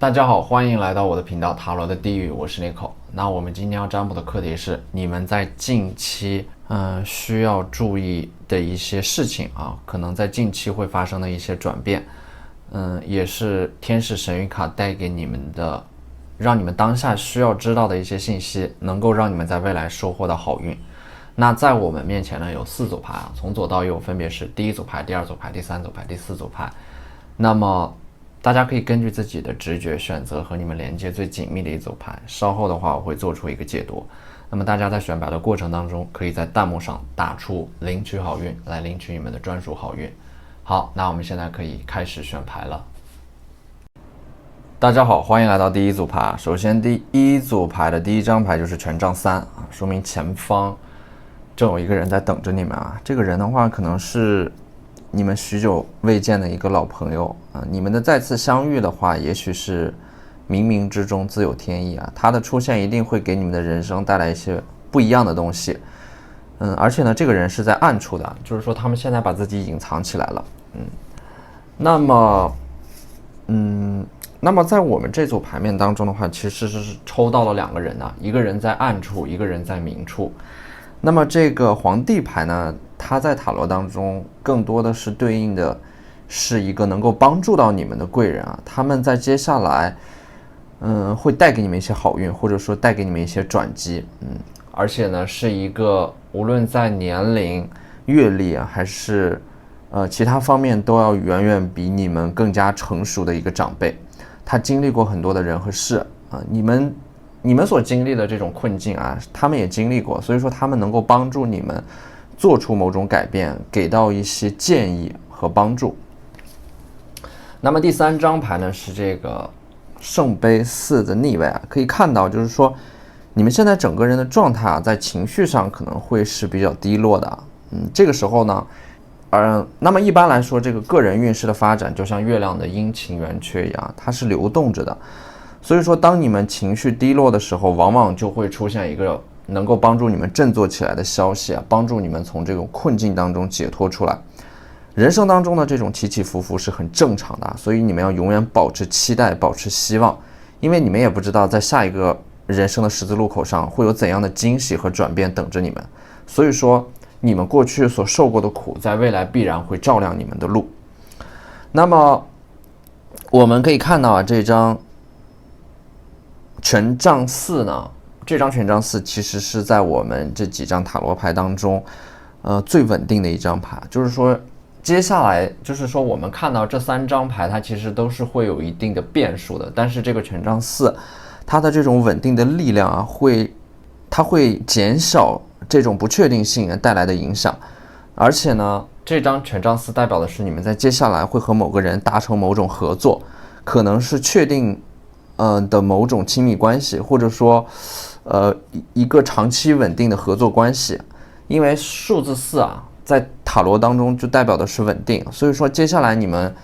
大家好，欢迎来到我的频道塔罗的地狱，我是 Nico。那我们今天要占卜的课题是你们在近期需要注意的一些事情啊，可能在近期会发生的一些转变，也是天使神谕卡带给你们的，让你们当下需要知道的一些信息，能够让你们在未来收获到好运。那在我们面前呢有4组牌啊，从左到右分别是第1组牌、第2组牌、第3组牌、第4组牌。那么大家可以根据自己的直觉选择和你们连接最紧密的一组牌，稍后的话我会做出一个解读。那么大家在选牌的过程当中，可以在弹幕上打出领取好运来领取你们的专属好运。好，那我们现在可以开始选牌了。大家好，欢迎来到第1组牌。首先第1组牌的第1张牌就是权杖3，说明前方正有一个人在等着你们啊。这个人的话可能是你们许久未见的一个老朋友啊，你们的再次相遇的话，也许是冥冥之中自有天意啊，他的出现一定会给你们的人生带来一些不一样的东西。而且呢，这个人是在暗处的，就是说他们现在把自己隐藏起来了。那么在我们这组牌面当中的话，其实是抽到了2个人啊，一个人在暗处，一个人在明处。那么这个皇帝牌呢，它在塔罗当中更多的是对应的是一个能够帮助到你们的贵人啊，他们在接下来会带给你们一些好运，或者说带给你们一些转机。而且呢是一个无论在年龄、阅历啊，还是其他方面都要远远比你们更加成熟的一个长辈。他经历过很多的人和事啊，你们所经历的这种困境啊，他们也经历过，所以说他们能够帮助你们做出某种改变，给到一些建议和帮助。那么第3张牌呢是这个圣杯4的逆位啊，可以看到就是说你们现在整个人的状态啊，在情绪上可能会是比较低落的。这个时候呢那么一般来说，这个个人运势的发展就像月亮的阴晴圆缺一样，它是流动着的。所以说当你们情绪低落的时候，往往就会出现一个能够帮助你们振作起来的消息啊，帮助你们从这种困境当中解脱出来。人生当中的这种起起伏伏是很正常的，所以你们要永远保持期待，保持希望，因为你们也不知道在下一个人生的十字路口上会有怎样的惊喜和转变等着你们。所以说你们过去所受过的苦，在未来必然会照亮你们的路。那么我们可以看到啊，这张权杖4呢，这张权杖4其实是在我们这几张塔罗牌当中最稳定的一张牌。就是说接下来就是说我们看到这3张牌它其实都是会有一定的变数的，但是这个权杖4它的这种稳定的力量啊，它会减小这种不确定性带来的影响。而且呢，这张权杖4代表的是你们在接下来会和某个人达成某种合作，可能是确定的某种亲密关系，或者说一个长期稳定的合作关系。因为数字4啊，在塔罗当中就代表的是稳定，所以说接下来你们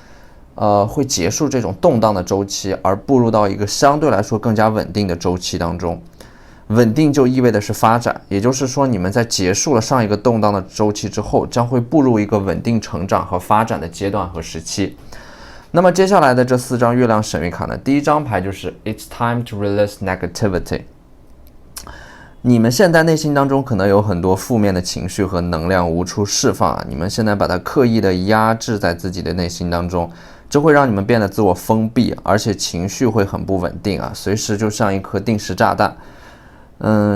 会结束这种动荡的周期，而步入到一个相对来说更加稳定的周期当中。稳定就意味的是发展，也就是说你们在结束了上一个动荡的周期之后，将会步入一个稳定成长和发展的阶段和时期。那么接下来的这4张月亮神谕卡呢，第1张牌就是 It's time to release negativity。 你们现在内心当中可能有很多负面的情绪和能量无处释放啊，你们现在把它刻意的压制在自己的内心当中，这会让你们变得自我封闭，而且情绪会很不稳定啊，随时就像一颗定时炸弹。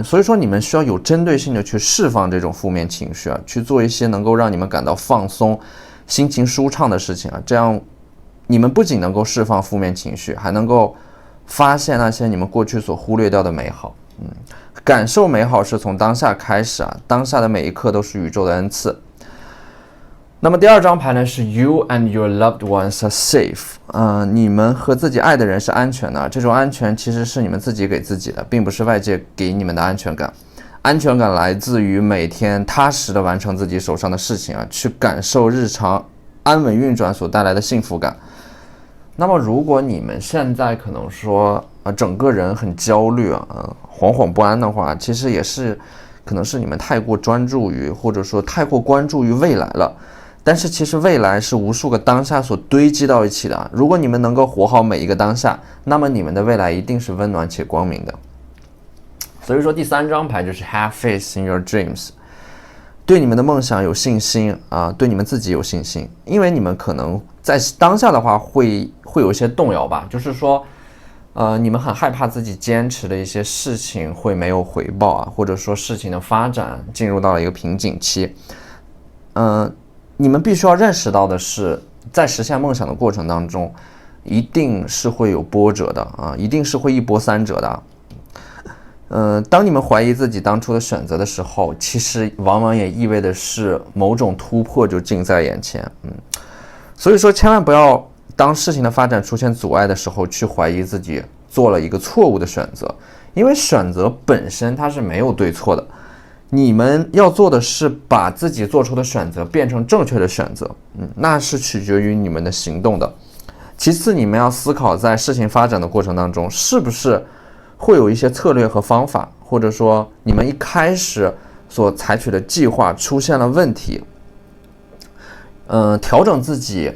所以说你们需要有针对性的去释放这种负面情绪啊，去做一些能够让你们感到放松、心情舒畅的事情啊，这样你们不仅能够释放负面情绪，还能够发现那些你们过去所忽略掉的美好。感受美好是从当下开始啊，当下的每一刻都是宇宙的恩赐。那么第2张牌呢是 You and your loved ones are safe。你们和自己爱的人是安全的，这种安全其实是你们自己给自己的，并不是外界给你们的安全感。安全感来自于每天踏实的完成自己手上的事情啊，去感受日常安稳运转所带来的幸福感。那么如果你们现在可能说整个人很焦虑惶惶不安的话，其实也是可能是你们太过专注于，或者说太过关注于未来了。但是其实未来是无数个当下所堆积到一起的。如果你们能够活好每一个当下，那么你们的未来一定是温暖且光明的。所以说第3张牌就是 Have faith in your dreams， 对你们的梦想有信心啊，对你们自己有信心，因为你们可能在当下的话会有一些动摇吧，就是说你们很害怕自己坚持的一些事情会没有回报啊，或者说事情的发展进入到了一个瓶颈期。你们必须要认识到的是，在实现梦想的过程当中，一定是会有波折的啊，一定是会一波三折的。当你们怀疑自己当初的选择的时候，其实往往也意味的是某种突破就近在眼前。所以说千万不要当事情的发展出现阻碍的时候，去怀疑自己做了一个错误的选择，因为选择本身它是没有对错的。你们要做的是把自己做出的选择变成正确的选择，那是取决于你们的行动的。其次，你们要思考在事情发展的过程当中，是不是会有一些策略和方法，或者说你们一开始所采取的计划出现了问题，调整自己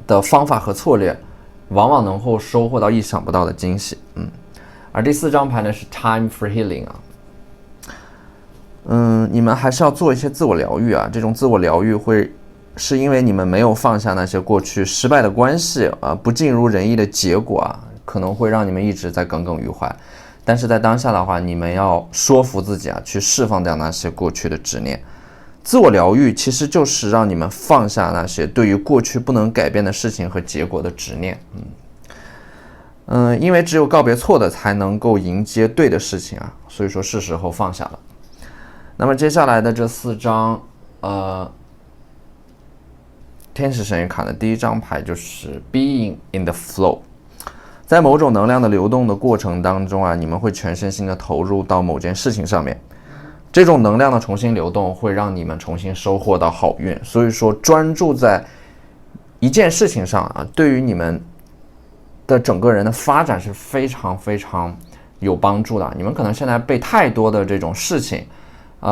的方法和策略，往往能够收获到意想不到的惊喜。而第4张牌呢是 Time for Healing 啊。你们还是要做一些自我疗愈啊，这种自我疗愈是因为你们没有放下那些过去失败的关系啊，不尽如人意的结果啊，可能会让你们一直在耿耿于怀。但是在当下的话，你们要说服自己啊，去释放掉那些过去的执念。自我疗愈其实就是让你们放下那些对于过去不能改变的事情和结果的执念。因为只有告别错的，才能够迎接对的事情啊，所以说是时候放下了。那么接下来的这4张天使神谕卡的第1张牌就是 Being in the Flow。 在某种能量的流动的过程当中啊，你们会全身心的投入到某件事情上面，这种能量的重新流动会让你们重新收获到好运。所以说专注在一件事情上啊，对于你们的整个人的发展是非常非常有帮助的。你们可能现在被太多的这种事情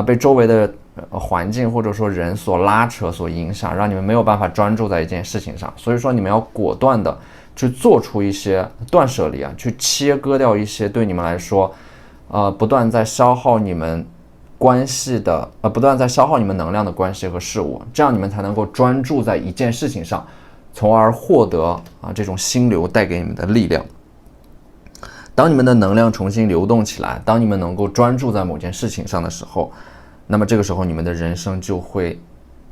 被周围的环境或者说人所拉扯所影响，让你们没有办法专注在一件事情上。所以说你们要果断的去做出一些断舍离啊，去切割掉一些对你们来说不断在消耗你们关系的不断在消耗你们能量的关系和事物，这样你们才能够专注在一件事情上，从而获得这种心流带给你们的力量。当你们的能量重新流动起来，当你们能够专注在某件事情上的时候，那么这个时候你们的人生就会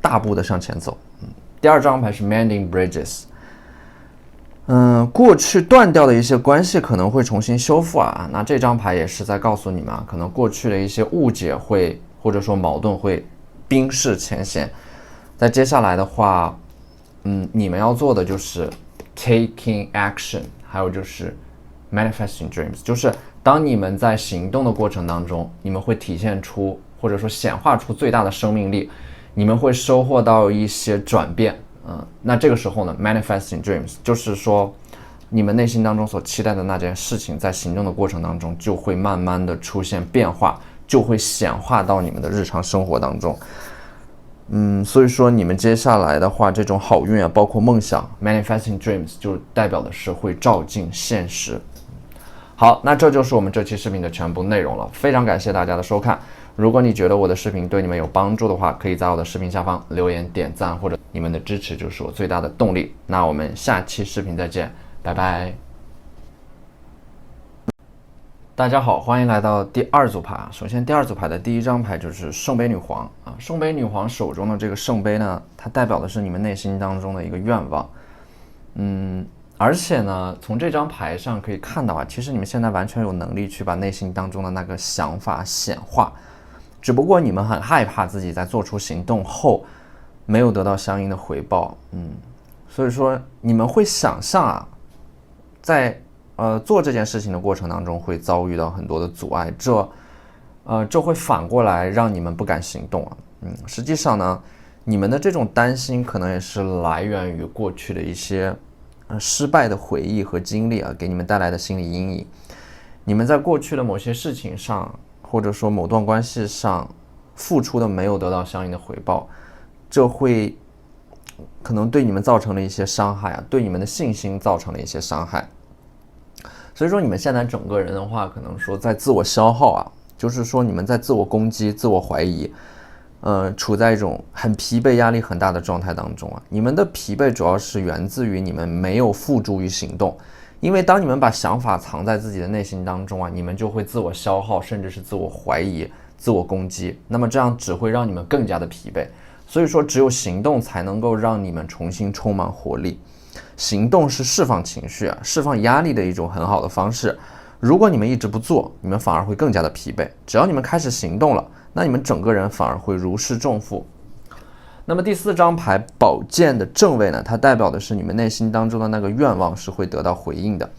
大步的向前走。第2张牌是 Mending Bridges。过去断掉的一些关系可能会重新修复啊。那这张牌也是在告诉你们可能过去的一些误解或者说矛盾会冰释前嫌。在接下来的话，你们要做的就是 taking action， 还有就是Manifesting Dreams， 就是当你们在行动的过程当中，你们会体现出或者说显化出最大的生命力，你们会收获到一些转变。那这个时候呢 Manifesting Dreams 就是说你们内心当中所期待的那件事情，在行动的过程当中就会慢慢的出现变化，就会显化到你们的日常生活当中。所以说你们接下来的话，这种好运啊，包括梦想 Manifesting Dreams 就代表的是会照进现实。好，那这就是我们这期视频的全部内容了，非常感谢大家的收看。如果你觉得我的视频对你们有帮助的话，可以在我的视频下方留言点赞，或者你们的支持就是我最大的动力。那我们下期视频再见，拜拜。大家好，欢迎来到第2组牌。首先第2组牌的第1张牌就是圣杯女皇啊。圣杯女皇手中的这个圣杯呢，它代表的是你们内心当中的一个愿望。而且呢，从这张牌上可以看到其实你们现在完全有能力去把内心当中的那个想法显化，只不过你们很害怕自己在做出行动后没有得到相应的回报。所以说你们会想象在做这件事情的过程当中会遭遇到很多的阻碍，这会反过来让你们不敢行动。实际上呢，你们的这种担心可能也是来源于过去的一些失败的回忆和经历给你们带来的心理阴影。你们在过去的某些事情上，或者说某段关系上付出的没有得到相应的回报，这会可能对你们造成了一些伤害啊，对你们的信心造成了一些伤害。所以说你们现在整个人的话，可能说在自我消耗啊，就是说你们在自我攻击、自我怀疑，处在一种很疲惫、压力很大的状态当中啊。你们的疲惫主要是源自于你们没有付诸于行动，因为当你们把想法藏在自己的内心当中啊，你们就会自我消耗，甚至是自我怀疑、自我攻击。那么这样只会让你们更加的疲惫。所以说，只有行动才能够让你们重新充满活力。行动是释放情绪啊、释放压力的一种很好的方式。如果你们一直不做，你们反而会更加的疲惫。只要你们开始行动了，那你们整个人反而会如释重负。那么第4张牌宝剑的正位呢，它代表的是你们内心当中的那个愿望是会得到回应的。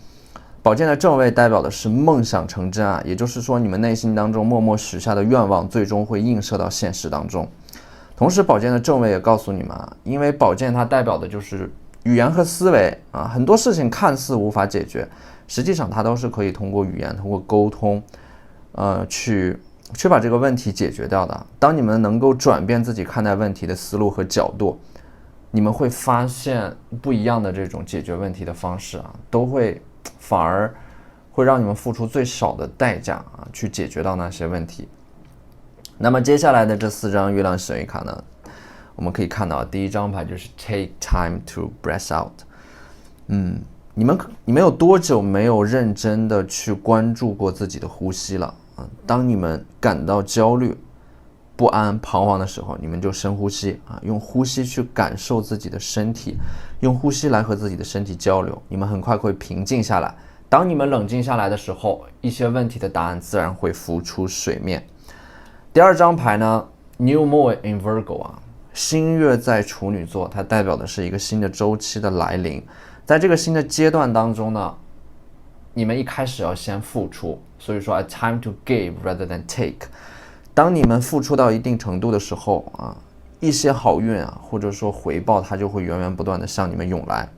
宝剑的正位代表的是梦想成真啊，也就是说你们内心当中默默许下的愿望最终会映射到现实当中。同时宝剑的正位也告诉你们啊，因为宝剑它代表的就是语言和思维啊，很多事情看似无法解决，实际上它都是可以通过语言、通过沟通，去把这个问题解决掉的。当你们能够转变自己看待问题的思路和角度，你们会发现不一样的这种解决问题的方式啊，都会反而会让你们付出最少的代价啊，去解决到那些问题。那么接下来的这4张月亮神谕卡呢，我们可以看到第1张牌就是 Take time to breath out。你们有多久没有认真的去关注过自己的呼吸了？当你们感到焦虑、不安、彷徨的时候，你们就深呼吸啊，用呼吸去感受自己的身体，用呼吸来和自己的身体交流，你们很快会平静下来。当你们冷静下来的时候，一些问题的答案自然会浮出水面。第2张牌呢 New Moon in Virgo 啊，新月在处女座，它代表的是一个新的周期的来临。在这个新的阶段当中呢，你们一开始要先付出，所以说 a time to give rather than take。 当你们付出到一定程度的时候啊，一些好运啊，或者说回报，它就会源源不断的向你们涌来。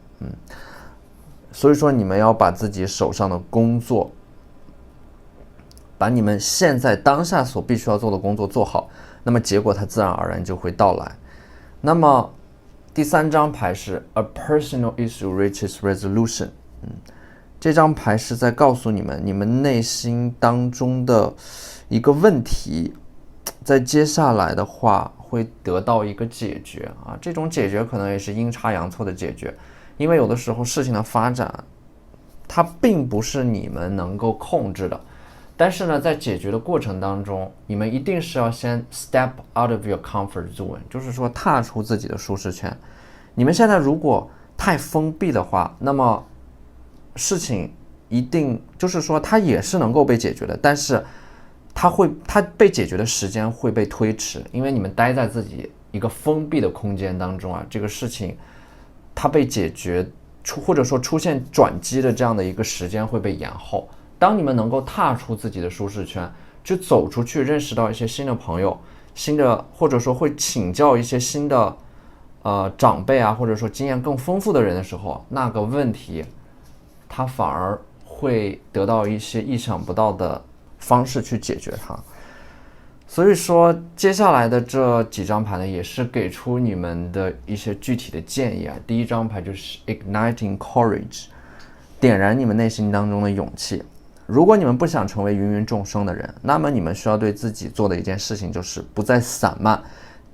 所以说你们要把自己手上的工作，把你们现在当下所必须要做的工作做好，那么结果它自然而然就会到来。那么第3张牌是 A personal issue reaches resolution。这张牌是在告诉你们，你们内心当中的一个问题，在接下来的话会得到一个解决啊。这种解决可能也是阴差阳错的解决，因为有的时候事情的发展，它并不是你们能够控制的。但是呢，在解决的过程当中，你们一定是要先 step out of your comfort zone， 就是说踏出自己的舒适圈。你们现在如果太封闭的话，那么事情一定就是说它也是能够被解决的，但是它被解决的时间会被推迟，因为你们待在自己一个封闭的空间当中啊，这个事情它被解决或者说出现转机的这样的一个时间会被延后。当你们能够踏出自己的舒适圈，去走出去，认识到一些新的朋友，或者说会请教一些新的长辈啊，或者说经验更丰富的人的时候，那个问题它反而会得到一些意想不到的方式去解决它。所以说接下来的这几张牌呢，也是给出你们的一些具体的建议啊。第1张牌就是 Igniting Courage， 点燃你们内心当中的勇气。如果你们不想成为芸芸众生的人，那么你们需要对自己做的一件事情就是不再散漫，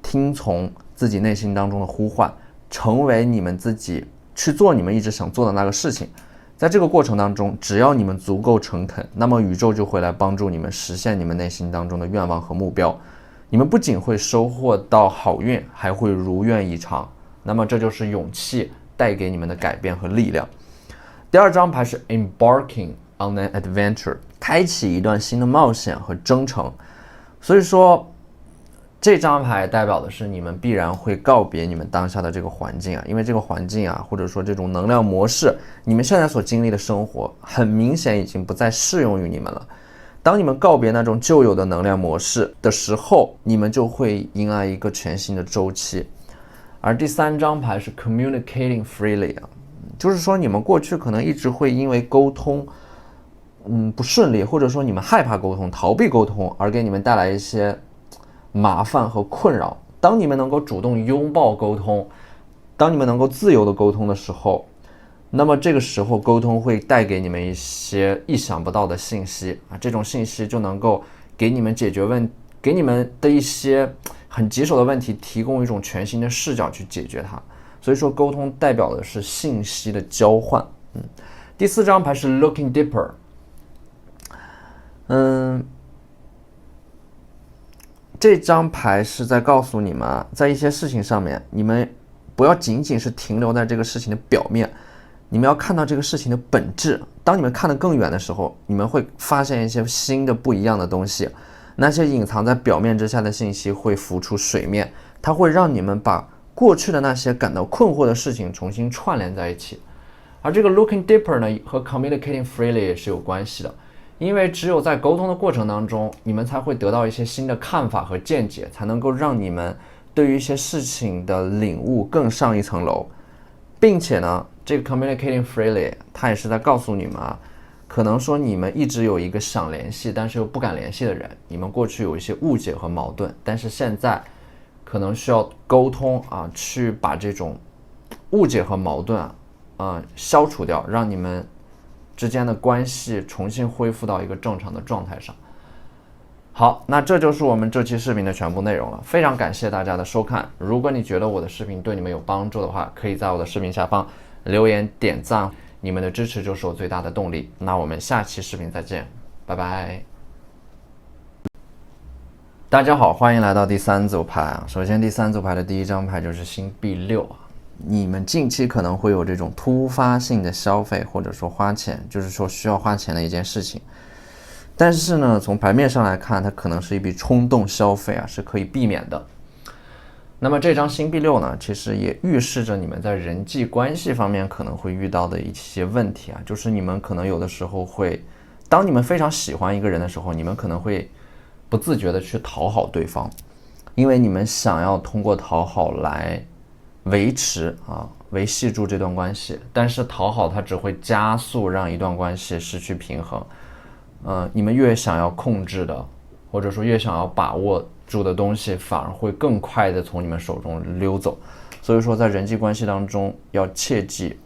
听从自己内心当中的呼唤，成为你们自己，去做你们一直想做的那个事情。在这个过程当中，只要你们足够诚恳，那么宇宙就会来帮助你们实现你们内心当中的愿望和目标。你们不仅会收获到好运，还会如愿以偿。那么这就是勇气带给你们的改变和力量。第2张牌是 Embarking on an adventure， 开启一段新的冒险和征程。所以说这张牌代表的是你们必然会告别你们当下的这个环境啊，因为这个环境啊，或者说这种能量模式，你们现在所经历的生活很明显已经不再适用于你们了。当你们告别那种旧有的能量模式的时候，你们就会迎来一个全新的周期。而第3张牌是 Communicating Freely 啊，就是说你们过去可能一直会因为沟通不顺利，或者说你们害怕沟通、逃避沟通，而给你们带来一些麻烦和困扰。当你们能够主动拥抱沟通，当你们能够自由的沟通的时候，那么这个时候沟通会带给你们一些意想不到的信息啊，这种信息就能够给你们给你们的一些很棘手的问题提供一种全新的视角去解决它。所以说沟通代表的是信息的交换。第4张牌是 Looking Deeper。这张牌是在告诉你们在一些事情上面，你们不要仅仅是停留在这个事情的表面，你们要看到这个事情的本质。当你们看得更远的时候，你们会发现一些新的不一样的东西，那些隐藏在表面之下的信息会浮出水面，它会让你们把过去的那些感到困惑的事情重新串联在一起。而这个 looking deeper 呢，和 communicating freely 也是有关系的，因为只有在沟通的过程当中，你们才会得到一些新的看法和见解，才能够让你们对于一些事情的领悟更上一层楼。并且呢，这个 communicating freely 它也是在告诉你们可能说你们一直有一个想联系但是又不敢联系的人，你们过去有一些误解和矛盾，但是现在可能需要沟通去把这种误解和矛盾消除掉，让你们之间的关系重新恢复到一个正常的状态上。好，那这就是我们这期视频的全部内容了，非常感谢大家的收看。如果你觉得我的视频对你们有帮助的话，可以在我的视频下方留言点赞，你们的支持就是我最大的动力。那我们下期视频再见，拜拜。大家好，欢迎来到第3组牌首先第3组牌的第1张牌就是星币6你们近期可能会有这种突发性的消费，或者说花钱，就是说需要花钱的一件事情。但是呢，从牌面上来看，它可能是一笔冲动消费是可以避免的。那么这张星币6呢，其实也预示着你们在人际关系方面可能会遇到的一些问题就是你们可能有的时候会，当你们非常喜欢一个人的时候，你们可能会不自觉的去讨好对方，因为你们想要通过讨好来维系住这段关系，但是讨好它只会加速让一段关系失去平衡。你们越想要控制的，或者说越想要把握住的东西，反而会更快的从你们手中溜走。所以说在人际关系当中要切记，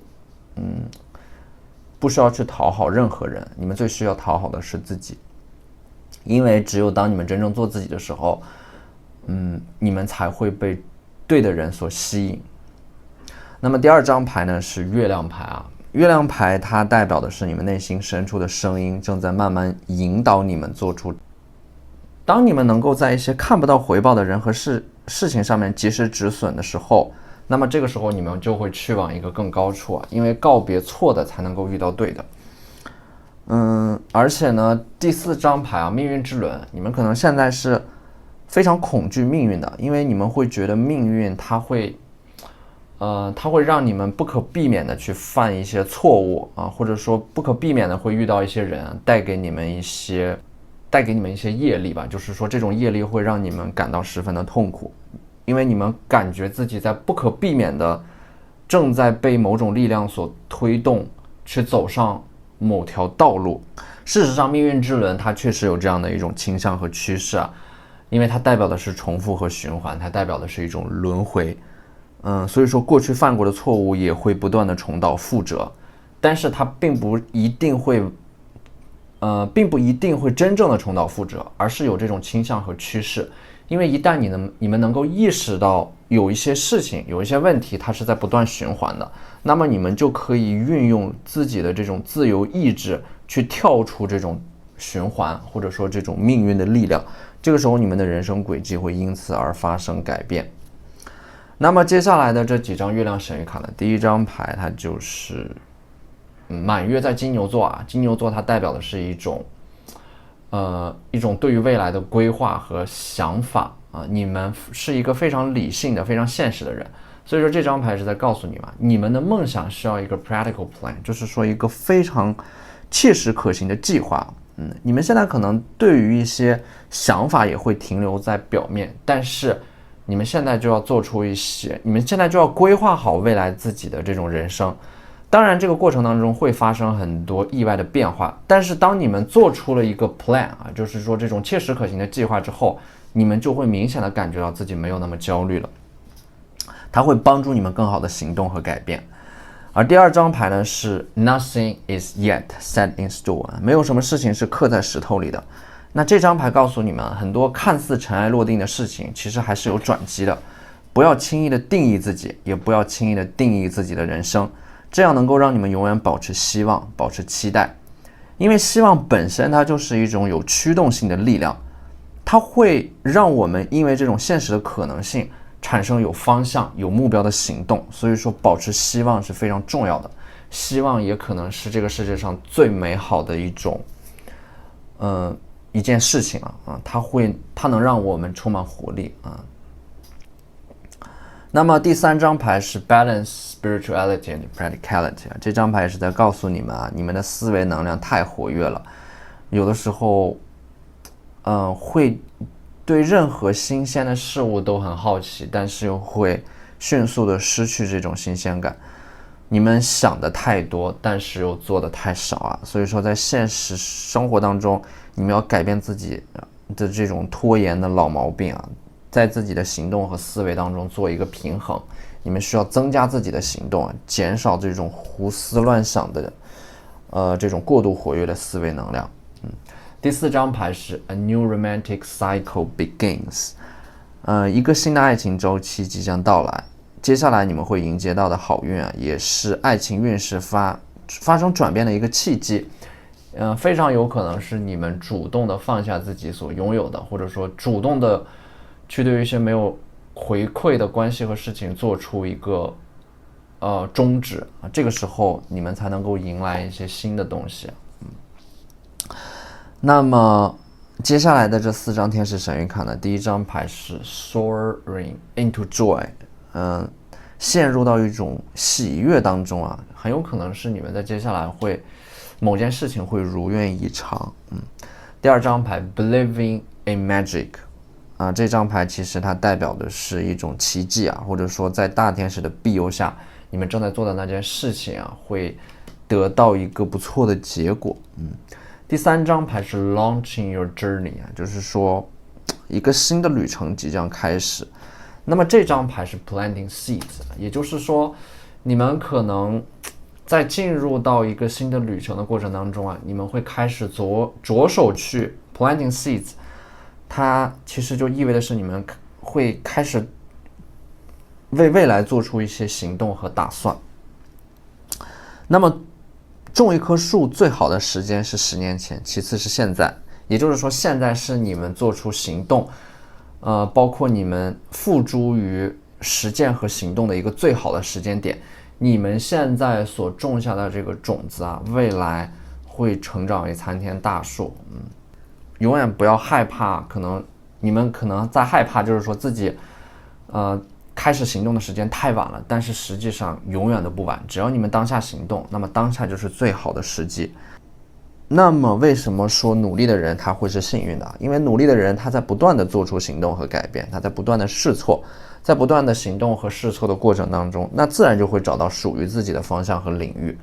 不需要去讨好任何人，你们最需要讨好的是自己。因为只有当你们真正做自己的时候，你们才会被对的人所吸引。那么第2张牌呢是月亮牌月亮牌它代表的是你们内心深处的声音正在慢慢引导你们做出。当你们能够在一些看不到回报的人和事情上面及时止损的时候，那么这个时候你们就会去往一个更高处因为告别错的才能够遇到对的。而且呢，第4张牌命运之轮，你们可能现在是非常恐惧命运的，因为你们会觉得命运它会让你们不可避免的去犯一些错误或者说不可避免的会遇到一些人带给你们一些业力吧，就是说这种业力会让你们感到十分的痛苦，因为你们感觉自己在不可避免的正在被某种力量所推动去走上某条道路。事实上命运之轮它确实有这样的一种倾向和趋势因为它代表的是重复和循环，它代表的是一种轮回。所以说过去犯过的错误也会不断的重蹈覆辙，但是它并不一定会真正的重蹈覆辙，而是有这种倾向和趋势。因为一旦你们能够意识到有一些事情有一些问题它是在不断循环的，那么你们就可以运用自己的这种自由意志去跳出这种循环或者说这种命运的力量，这个时候你们的人生轨迹会因此而发生改变。那么接下来的这几张月亮神谕卡呢，第1张牌它就是满月在金牛座金牛座它代表的是一种对于未来的规划和想法你们是一个非常理性的非常现实的人，所以说这张牌是在告诉你们，你们的梦想需要一个 practical plan， 就是说一个非常切实可行的计划。你们现在可能对于一些想法也会停留在表面，但是你们现在就要规划好未来自己的这种人生。当然这个过程当中会发生很多意外的变化，但是当你们做出了一个 plan 就是说这种切实可行的计划之后，你们就会明显的感觉到自己没有那么焦虑了。它会帮助你们更好的行动和改变。而第2张牌呢是 Nothing is yet set in stone， 没有什么事情是刻在石头里的。那这张牌告诉你们，很多看似尘埃落定的事情，其实还是有转机的。不要轻易的定义自己，也不要轻易的定义自己的人生，这样能够让你们永远保持希望，保持期待。因为希望本身它就是一种有驱动性的力量，它会让我们因为这种现实的可能性产生有方向、有目标的行动。所以说，保持希望是非常重要的。希望也可能是这个世界上最美好的一件事情啊，它能让我们充满活力啊。那么第3张牌是 Balance Spirituality and Practicality， 这张牌是在告诉你们啊，你们的思维能量太活跃了，有的时候会对任何新鲜的事物都很好奇，但是又会迅速的失去这种新鲜感。你们想的太多，但是又做的太少啊，所以说在现实生活当中，你们要改变自己的这种拖延的老毛病啊，在自己的行动和思维当中做一个平衡。你们需要增加自己的行动啊，减少这种胡思乱想的这种过度活跃的思维能量。第4张牌是 A new romantic cycle begins， 一个新的爱情周期即将到来。接下来你们会迎接到的好运啊，也是爱情运势发生转变的一个契机。非常有可能是你们主动的放下自己所拥有的，或者说主动的去对于一些没有回馈的关系和事情做出一个终止啊，这个时候你们才能够迎来一些新的东西。那么接下来的这4张天使神谕卡呢，第1张牌是 Soaring into Joy，陷入到一种喜悦当中啊，很有可能是你们在接下来某件事情会如愿以偿。第2张牌 Believing in Magic，这张牌其实它代表的是一种奇迹啊，或者说在大天使的庇佑下，你们正在做的那件事情啊，会得到一个不错的结果。第3张牌是 Launching Your Journey 啊，就是说一个新的旅程即将开始。那么这张牌是 Planting Seeds， 也就是说你们可能在进入到一个新的旅程的过程当中啊，你们会开始着手去 Planting Seeds， 它其实就意味的是你们会开始为未来做出一些行动和打算。那么种一棵树最好的时间是10年前，其次是现在，也就是说现在是你们做出行动包括你们付诸于实践和行动的一个最好的时间点。你们现在所种下的这个种子啊，未来会成长为参天大树。永远不要害怕，你们可能在害怕，就是说自己开始行动的时间太晚了，但是实际上永远都不晚。只要你们当下行动，那么当下就是最好的时机。那么为什么说努力的人他会是幸运的？因为努力的人他在不断的做出行动和改变，他在不断的试错，在不断的行动和试错的过程当中，那自然就会找到属于自己的方向和领域，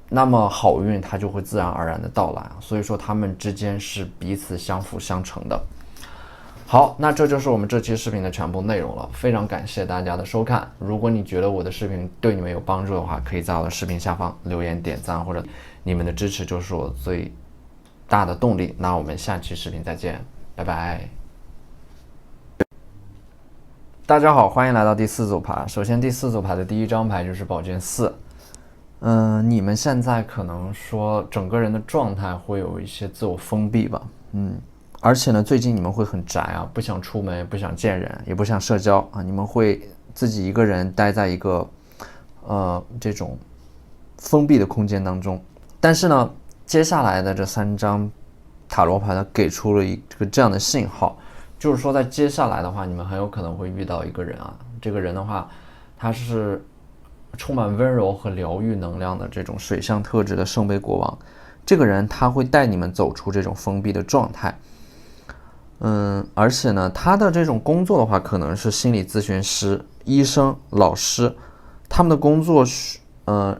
那么好运它就会自然而然的到来。所以说他们之间是彼此相辅相成的。好，那这就是我们这期视频的全部内容了，非常感谢大家的收看。如果你觉得我的视频对你们有帮助的话，可以在我的视频下方留言点赞，或者你们的支持就是我最大的动力。那我们下期视频再见，拜拜。大家好，欢迎来到第4组牌。首先第4组牌的第1张牌就是宝剑4。你们现在可能说整个人的状态会有一些自我封闭吧，而且呢，最近你们会很宅啊，不想出门，不想见人，也不想社交啊，你们会自己一个人待在一个这种封闭的空间当中。但是呢，接下来的这3张塔罗牌呢，给出了一个这样的信号，就是说在接下来的话，你们很有可能会遇到一个人啊，这个人的话，他是充满温柔和疗愈能量的这种水象特质的圣杯国王。这个人他会带你们走出这种封闭的状态。而且呢，他的这种工作的话，可能是心理咨询师、医生、老师，他们的工作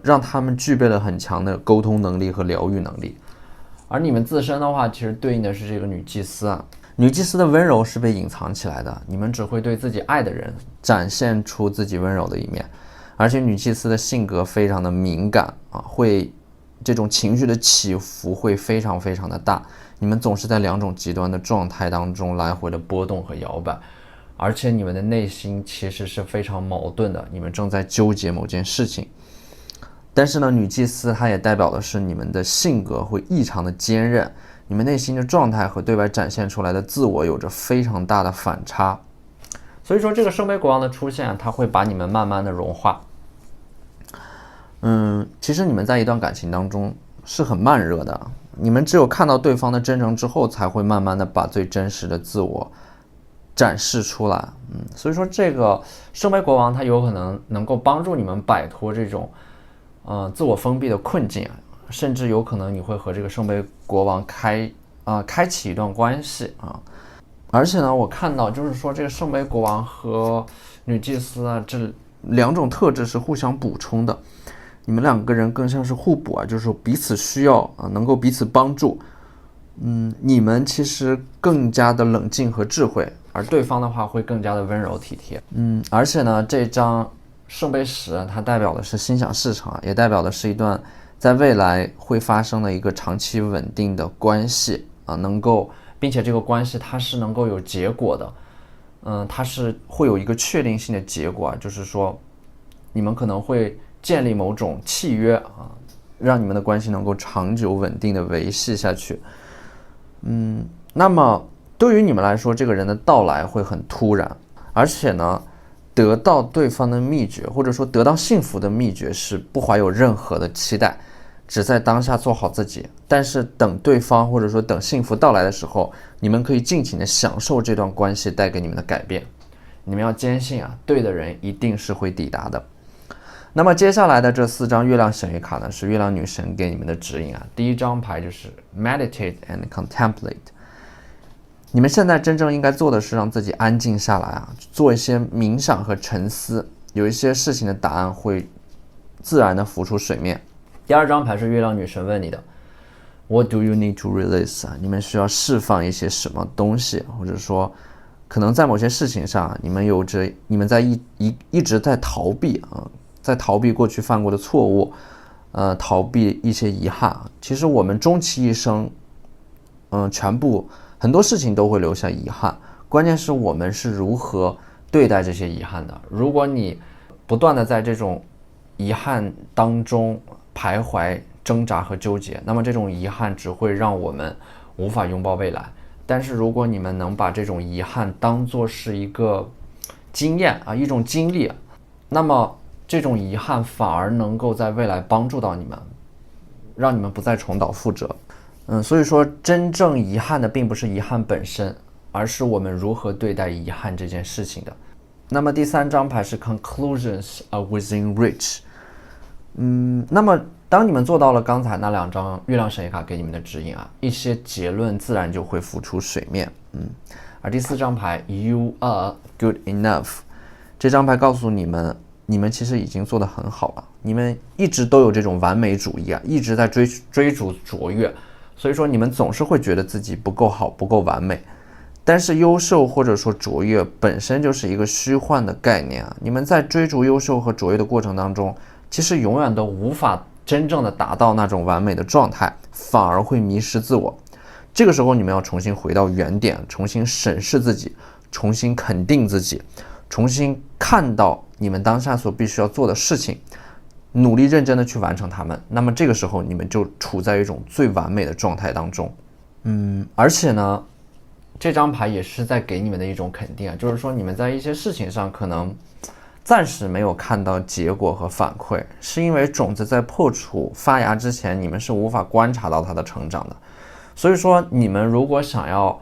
让他们具备了很强的沟通能力和疗愈能力。而你们自身的话，其实对应的是这个女祭司啊。女祭司的温柔是被隐藏起来的，你们只会对自己爱的人展现出自己温柔的一面，而且女祭司的性格非常的敏感啊，会这种情绪的起伏会非常非常的大，你们总是在两种极端的状态当中来回的波动和摇摆，而且你们的内心其实是非常矛盾的，你们正在纠结某件事情。但是呢，女祭司它也代表的是你们的性格会异常的坚韧，你们内心的状态和对外展现出来的自我有着非常大的反差。所以说这个圣杯国王的出现，它会把你们慢慢的融化。其实你们在一段感情当中是很慢热的，你们只有看到对方的真诚之后，才会慢慢的把最真实的自我展示出来。所以说这个圣杯国王它有可能能够帮助你们摆脱这种自我封闭的困境，甚至有可能你会和这个圣杯国王开启一段关系啊。而且呢，我看到就是说这个圣杯国王和女祭司啊，这两种特质是互相补充的，你们两个人更像是互补啊，就是彼此需要啊，能够彼此帮助。你们其实更加的冷静和智慧，而对方的话会更加的温柔体贴。而且呢，这张圣杯10它代表的是心想事成，也代表的是一段在未来会发生的一个长期稳定的关系啊，并且这个关系它是能够有结果的，它是会有一个确定性的结果啊，就是说你们可能会建立某种契约啊，让你们的关系能够长久稳定的维系下去。那么对于你们来说，这个人的到来会很突然，而且呢，得到对方的秘诀，或者说得到幸福的秘诀是不怀有任何的期待，只在当下做好自己。但是等对方或者说等幸福到来的时候，你们可以尽情的享受这段关系带给你们的改变。你们要坚信啊，对的人一定是会抵达的。那么接下来的这4张月亮显月卡呢，是月亮女神给你们的指引啊。第一张牌就是 Meditate and Contemplate。你们现在真正应该做的是让自己安静下来啊，做一些冥想和沉思，有一些事情的答案会自然的浮出水面。第二张牌是月亮女神问你的 What do you need to release 啊？你们需要释放一些什么东西，或者说可能在某些事情上你们在一直在逃避啊，在逃避过去犯过的错误，逃避一些遗憾。其实我们终其一生，很多事情都会留下遗憾，关键是我们是如何对待这些遗憾的。如果你不断的在这种遗憾当中徘徊、挣扎和纠结，那么这种遗憾只会让我们无法拥抱未来。但是如果你们能把这种遗憾当作是一个经验啊，一种经历，那么这种遗憾反而能够在未来帮助到你们，让你们不再重蹈覆辙。所以说真正遗憾的并不是遗憾本身，而是我们如何对待遗憾这件事情的。那么第3张牌是 Conclusions are within reach。那么当你们做到了刚才那2张月亮神谕卡给你们的指引啊，一些结论自然就会浮出水面。而第4张牌 You are good enough， 这张牌告诉你们，你们其实已经做得很好了。你们一直都有这种完美主义啊，一直在追逐卓越，所以说你们总是会觉得自己不够好，不够完美。但是优秀或者说卓越本身就是一个虚幻的概念啊，你们在追逐优秀和卓越的过程当中，其实永远都无法真正的达到那种完美的状态，反而会迷失自我。这个时候你们要重新回到原点，重新审视自己，重新肯定自己，重新看到你们当下所必须要做的事情，努力认真的去完成它们。那么这个时候你们就处在一种最完美的状态当中。而且呢，这张牌也是在给你们的一种肯定啊，就是说你们在一些事情上可能暂时没有看到结果和反馈，是因为种子在破土发芽之前，你们是无法观察到它的成长的。所以说你们如果想要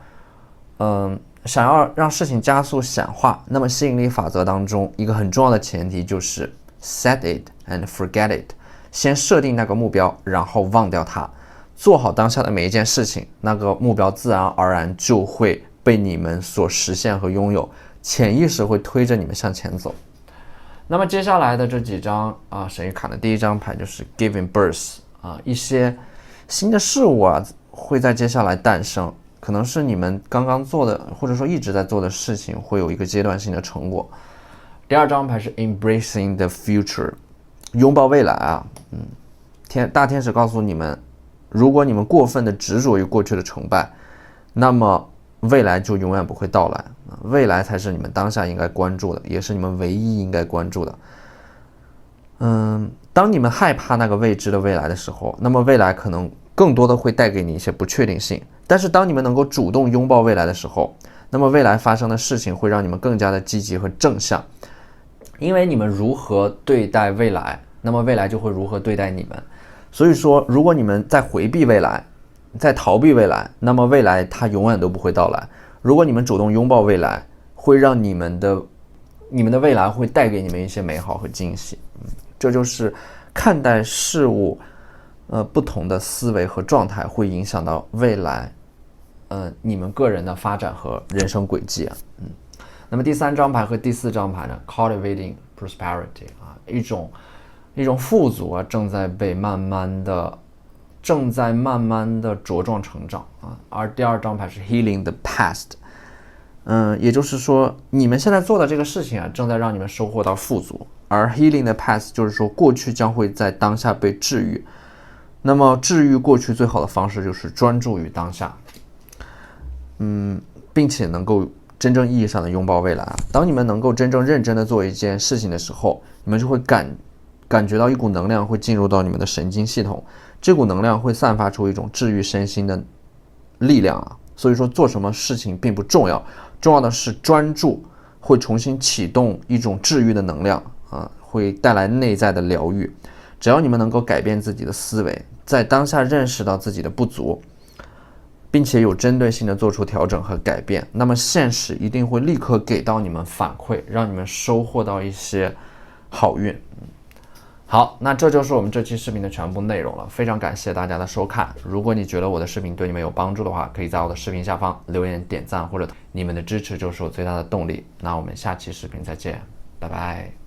让事情加速显化，那么吸引力法则当中一个很重要的前提就是 set it and forget it， 先设定那个目标，然后忘掉它，做好当下的每一件事情，那个目标自然而然就会被你们所实现和拥有，潜意识会推着你们向前走。那么接下来的这几张神谕卡的第一张牌就是 Giving Birth，一些新的事物会在接下来诞生，可能是你们刚刚做的，或者说一直在做的事情，会有一个阶段性的成果。第二张牌是 Embracing the Future， 拥抱未来啊。大天使告诉你们，如果你们过分的执着于过去的成败，那么未来就永远不会到来。未来才是你们当下应该关注的，也是你们唯一应该关注的。当你们害怕那个未知的未来的时候，那么未来可能更多的会带给你一些不确定性。但是当你们能够主动拥抱未来的时候，那么未来发生的事情会让你们更加的积极和正向。因为你们如何对待未来，那么未来就会如何对待你们。所以说，如果你们在回避未来，在逃避未来，那么未来它永远都不会到来。如果你们主动拥抱未来，会让你们的未来会带给你们一些美好和惊喜。这就是看待事物不同的思维和状态会影响到未来你们个人的发展和人生轨迹啊。那么第三张牌和第四张牌呢 ，Cultivating Prosperity 啊，一种富足啊，正在慢慢的茁壮成长啊。而第二张牌是 Healing the Past， 也就是说你们现在做的这个事情啊，正在让你们收获到富足。而 Healing the Past 就是说过去将会在当下被治愈。那么治愈过去最好的方式就是专注于当下，并且能够真正意义上的拥抱未来。当你们能够真正认真的做一件事情的时候，你们就会感觉到一股能量会进入到你们的神经系统，这股能量会散发出一种治愈身心的力量啊。所以说做什么事情并不重要，重要的是专注，会重新启动一种治愈的能量啊，会带来内在的疗愈。只要你们能够改变自己的思维，在当下认识到自己的不足，并且有针对性的做出调整和改变，那么现实一定会立刻给到你们反馈，让你们收获到一些好运。好，那这就是我们这期视频的全部内容了，非常感谢大家的收看。如果你觉得我的视频对你们有帮助的话，可以在我的视频下方留言点赞，或者你们的支持就是我最大的动力。那我们下期视频再见，拜拜。